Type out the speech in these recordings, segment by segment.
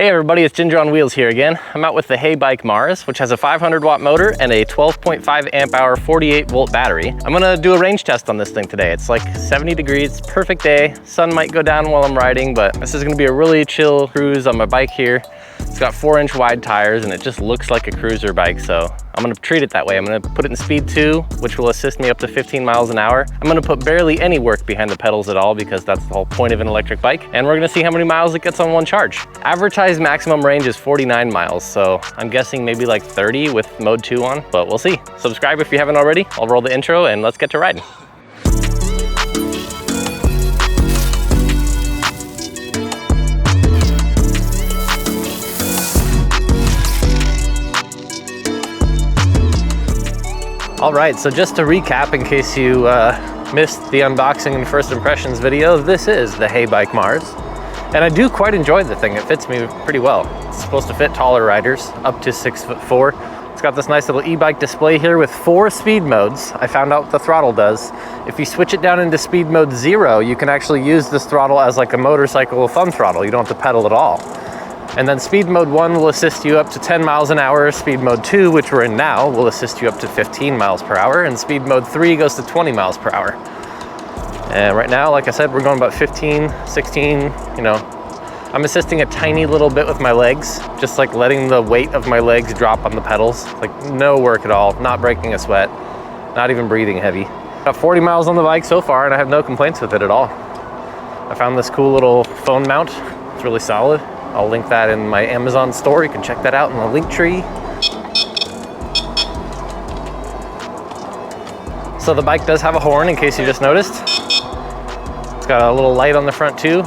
Hey everybody, it's Ginger on Wheels here again. I'm out with the Heybike Mars, which has a 500 watt motor and a 12.5 amp hour 48 volt battery. I'm gonna do a range test on this thing today. It's like 70 degrees, perfect day. Sun might go down while I'm riding, but this is gonna be a really chill cruise on my bike here. It's got 4-inch wide tires and it just looks like a cruiser bike, so I'm gonna treat it that way. I'm gonna put it in speed 2, which will assist me up to 15 miles an hour. I'm gonna put barely any work behind the pedals at all because that's the whole point of an electric bike. And we're gonna see how many miles it gets on one charge. Advertised maximum range is 49 miles, so I'm guessing maybe like 30 with mode 2 on, but we'll see. Subscribe if you haven't already. I'll roll the intro and let's get to riding. All right, so just to recap, in case you missed the unboxing and first impressions video, this is the Heybike Mars. And I do quite enjoy the thing. It fits me pretty well. It's supposed to fit taller riders, up to 6'4". It's got this nice little e-bike display here with 4 speed modes. I found out what the throttle does. If you switch it down into speed mode 0, you can actually use this throttle as like a motorcycle thumb throttle. You don't have to pedal at all. And then speed mode 1 will assist you up to 10 miles an hour. Speed mode 2, which we're in now, will assist you up to 15 miles per hour. And speed mode 3 goes to 20 miles per hour. And right now, like I said, we're going about 15, 16, you know. I'm assisting a tiny little bit with my legs, just like letting the weight of my legs drop on the pedals. Like no work at all, not breaking a sweat, not even breathing heavy. Got 40 miles on the bike so far and I have no complaints with it at all. I found this cool little phone mount. It's really solid. I'll link that in my Amazon store. You can check that out in the link tree. So the bike does have a horn, in case you just noticed. It's got a little light on the front too.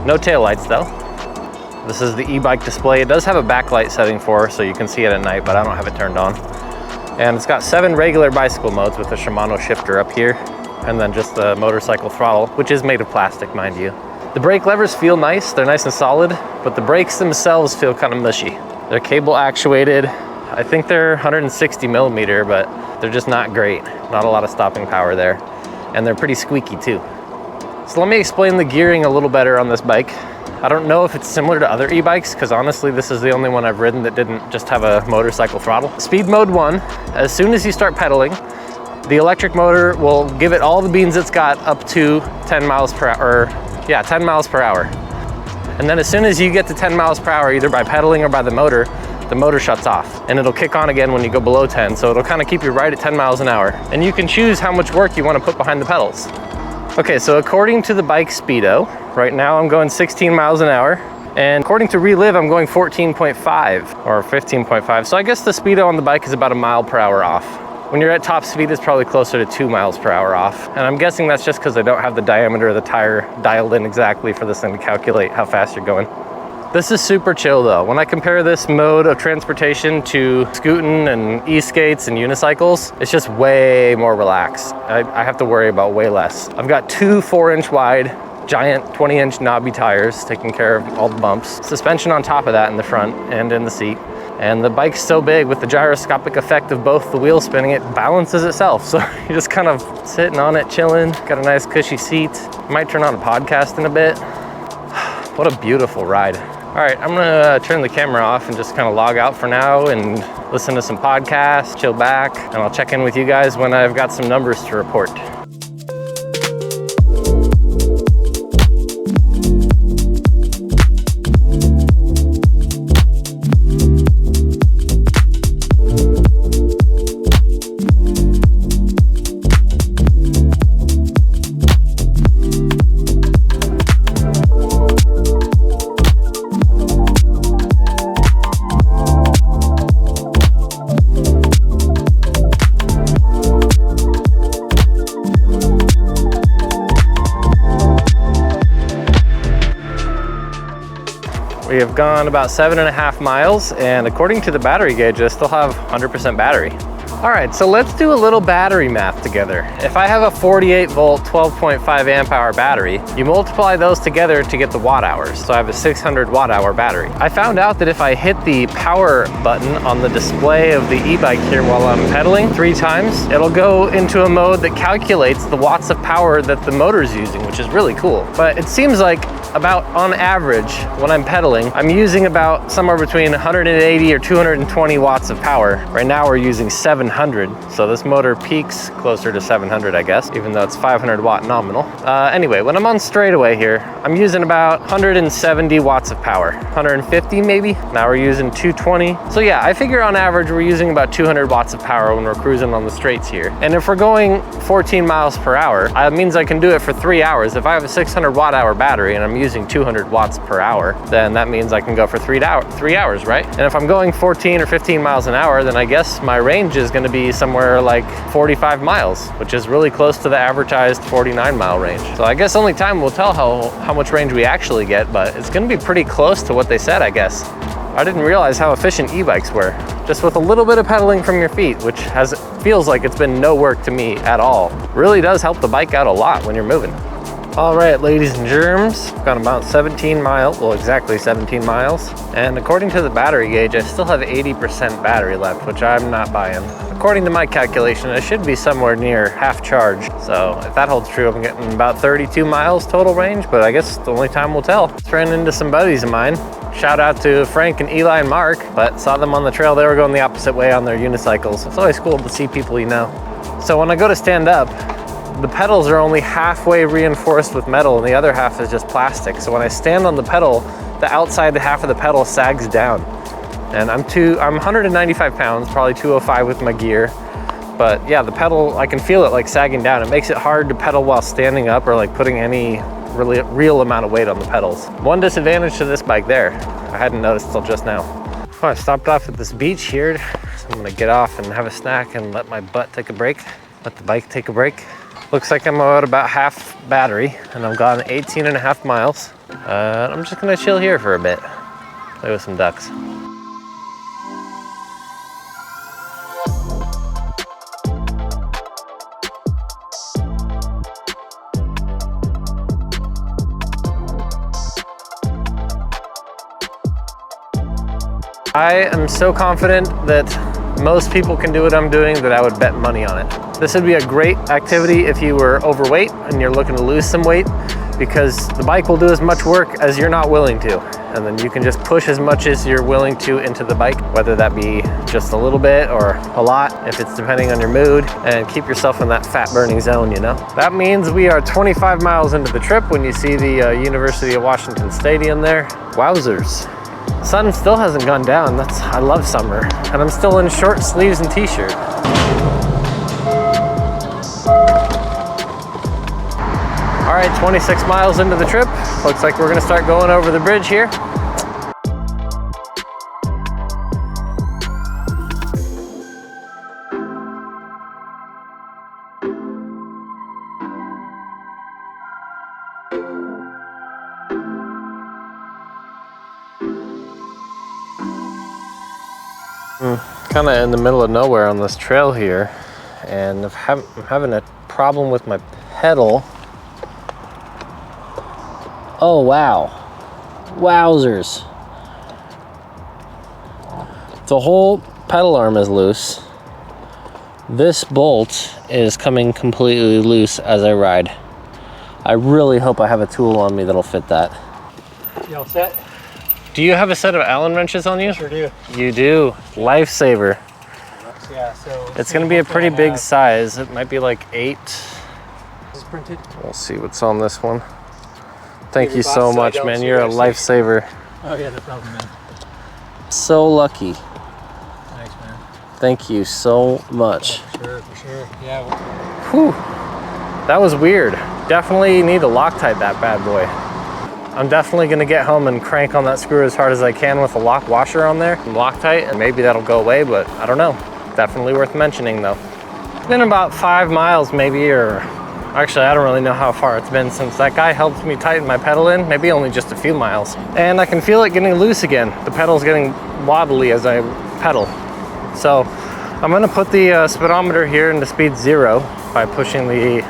No tail lights though. This is the e-bike display. It does have a backlight setting for, so you can see it at night, but I don't have it turned on. And it's got 7 regular bicycle modes with a Shimano shifter up here, and then just the motorcycle throttle, which is made of plastic, mind you. The brake levers feel nice, they're nice and solid, but the brakes themselves feel kind of mushy. They're cable actuated. I think they're 160 millimeter, but they're just not great. Not a lot of stopping power there. And they're pretty squeaky too. So let me explain the gearing a little better on this bike. I don't know if it's similar to other e-bikes, because honestly, this is the only one I've ridden that didn't just have a motorcycle throttle. Speed mode 1, as soon as you start pedaling, the electric motor will give it all the beans it's got up to 10 miles per hour. Yeah, 10 miles per hour. And then as soon as you get to 10 miles per hour, either by pedaling or by the motor shuts off. And it'll kick on again when you go below 10, so it'll kind of keep you right at 10 miles an hour. And you can choose how much work you want to put behind the pedals. Okay, so according to the bike speedo, right now I'm going 16 miles an hour. And according to Relive, I'm going 14.5 or 15.5. So I guess the speedo on the bike is about a mile per hour off. When you're at top speed, it's probably closer to 2 miles per hour off. And I'm guessing that's just because I don't have the diameter of the tire dialed in exactly for this thing to calculate how fast you're going. This is super chill though. When I compare this mode of transportation to scooting and e-skates and unicycles, it's just way more relaxed. I have to worry about way less. I've got 2 4-inch wide, giant 20-inch knobby tires taking care of all the bumps. Suspension on top of that in the front and in the seat. And the bike's so big, with the gyroscopic effect of both the wheels spinning, it balances itself. So you're just kind of sitting on it, chilling. Got a nice cushy seat. Might turn on a podcast in a bit. What a beautiful ride. All right, I'm gonna turn the camera off and just kind of log out for now and listen to some podcasts, chill back, and I'll check in with you guys when I've got some numbers to report. We have gone about 7.5 miles, and according to the battery gauge, I still have 100% battery. All right, so let's do a little battery math together. If I have a 48 volt, 12.5 amp hour battery, you multiply those together to get the watt hours. So I have a 600 watt hour battery. I found out that if I hit the power button on the display of the e-bike here while I'm pedaling 3 times, it'll go into a mode that calculates the watts of power that the motor's using, which is really cool. But it seems like about on average, when I'm pedaling, I'm using about somewhere between 180 or 220 watts of power. Right now we're using 700, so this motor peaks closer to 700, I guess, even though it's 500 watt nominal. Anyway, when I'm on straightaway here, I'm using about 170 watts of power, 150 maybe. Now we're using 220. So yeah, I figure on average we're using about 200 watts of power when we're cruising on the straights here. And if we're going 14 miles per hour, that means I can do it for 3 hours. If I have a 600 watt hour battery and I'm using 200 watts per hour, then that means I can go for 3 hours, right? And if I'm going 14 or 15 miles an hour, then I guess my range is gonna be somewhere like 45 miles, which is really close to the advertised 49 mile range. So I guess only time will tell how much range we actually get, but it's gonna be pretty close to what they said, I guess. I didn't realize how efficient e-bikes were, just with a little bit of pedaling from your feet, which feels like it's been no work to me at all. Really does help the bike out a lot when you're moving. All right, ladies and germs, got about 17 miles, well, exactly 17 miles. And according to the battery gauge, I still have 80% battery left, which I'm not buying. According to my calculation, I should be somewhere near half charge. So if that holds true, I'm getting about 32 miles total range, but I guess the only time will tell. Just ran into some buddies of mine. Shout out to Frank and Eli and Mark, but saw them on the trail. They were going the opposite way on their unicycles. It's always cool to see people you know. So when I go to stand up, the pedals are only halfway reinforced with metal and the other half is just plastic. So when I stand on the pedal, the outside half of the pedal sags down. And I'm 195 pounds, probably 205 with my gear. But yeah, the pedal, I can feel it like sagging down. It makes it hard to pedal while standing up or like putting any really real amount of weight on the pedals. One disadvantage to this bike there, I hadn't noticed till just now. Well, I stopped off at this beach here, so I'm gonna get off and have a snack and let my butt take a break, let the bike take a break. Looks like I'm at about half battery and I've gone 18 and a half miles. I'm just gonna chill here for a bit, play with some ducks. I am so confident that most people can do what I'm doing that I would bet money on it. This would be a great activity if you were overweight and you're looking to lose some weight, because the bike will do as much work as you're not willing to. And then you can just push as much as you're willing to into the bike, whether that be just a little bit or a lot, if it's depending on your mood, and keep yourself in that fat burning zone, you know? That means we are 25 miles into the trip when you see the University of Washington Stadium there. Wowzers. Sun still hasn't gone down. I love summer. And I'm still in short sleeves and t-shirt. All right, 26 miles into the trip. Looks like we're gonna start going over the bridge here. Kind of in the middle of nowhere on this trail here, and I'm having a problem with my pedal. Oh wow, wowzers. The whole pedal arm is loose. This bolt is coming completely loose as I ride. I really hope I have a tool on me that'll fit that. You all set? Do you have a set of Allen wrenches on you? Sure do. You do. Lifesaver. Yeah, so it's going to be a pretty big size. It might be like 8. This is printed. We'll see what's on this one. Thank you so much, man. You're a lifesaver. Oh yeah, no problem, man. So lucky. Thanks, man. Thank you so much. Oh, for sure. Yeah. Whew. That was weird. Definitely need to Loctite that bad boy. I'm definitely gonna get home and crank on that screw as hard as I can with a lock washer on there. Loctite, and maybe that'll go away, but I don't know. Definitely worth mentioning though. It's been about 5 miles maybe, or actually I don't really know how far it's been since that guy helped me tighten my pedal in, maybe only just a few miles. And I can feel it getting loose again. The pedal's getting wobbly as I pedal. So I'm gonna put the speedometer here into speed 0 by pushing the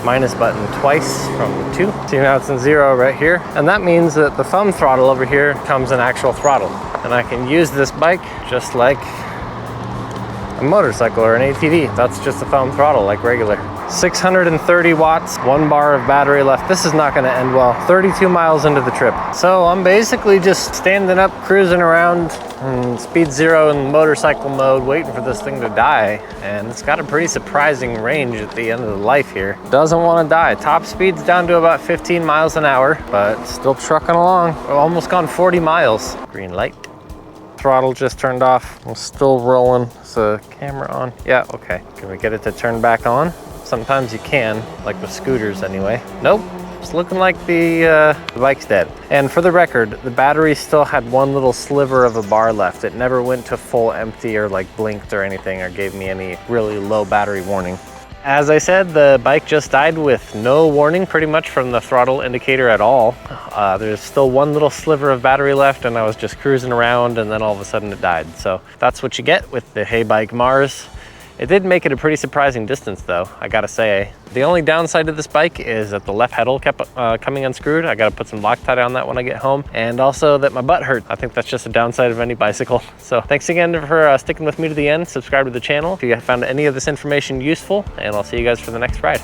minus button twice from 2. See, now it's in 0 right here. And that means that the thumb throttle over here becomes an actual throttle. And I can use this bike just like a motorcycle or an ATV. That's just a thumb throttle like regular. 630 watts, 1 bar of battery left. This is not gonna end well. 32 miles into the trip. So I'm basically just standing up, cruising around, speed 0 in motorcycle mode, waiting for this thing to die. And it's got a pretty surprising range at the end of the life here. Doesn't wanna die. Top speed's down to about 15 miles an hour, but still trucking along. We've almost gone 40 miles. Green light. Throttle just turned off. I'm still rolling. Is the camera on? Yeah, okay. Can we get it to turn back on? Sometimes you can, like with scooters anyway. Nope, it's looking like the bike's dead. And for the record, the battery still had one little sliver of a bar left. It never went to full empty or like blinked or anything or gave me any really low battery warning. As I said, the bike just died with no warning pretty much from the throttle indicator at all. There's still one little sliver of battery left and I was just cruising around and then all of a sudden it died. So that's what you get with the Heybike Mars. It did make it a pretty surprising distance though, I gotta say. The only downside of this bike is that the left heddle kept coming unscrewed. I gotta put some Loctite on that when I get home. And also that my butt hurt. I think that's just a downside of any bicycle. So thanks again for sticking with me to the end. Subscribe to the channel if you found any of this information useful, and I'll see you guys for the next ride.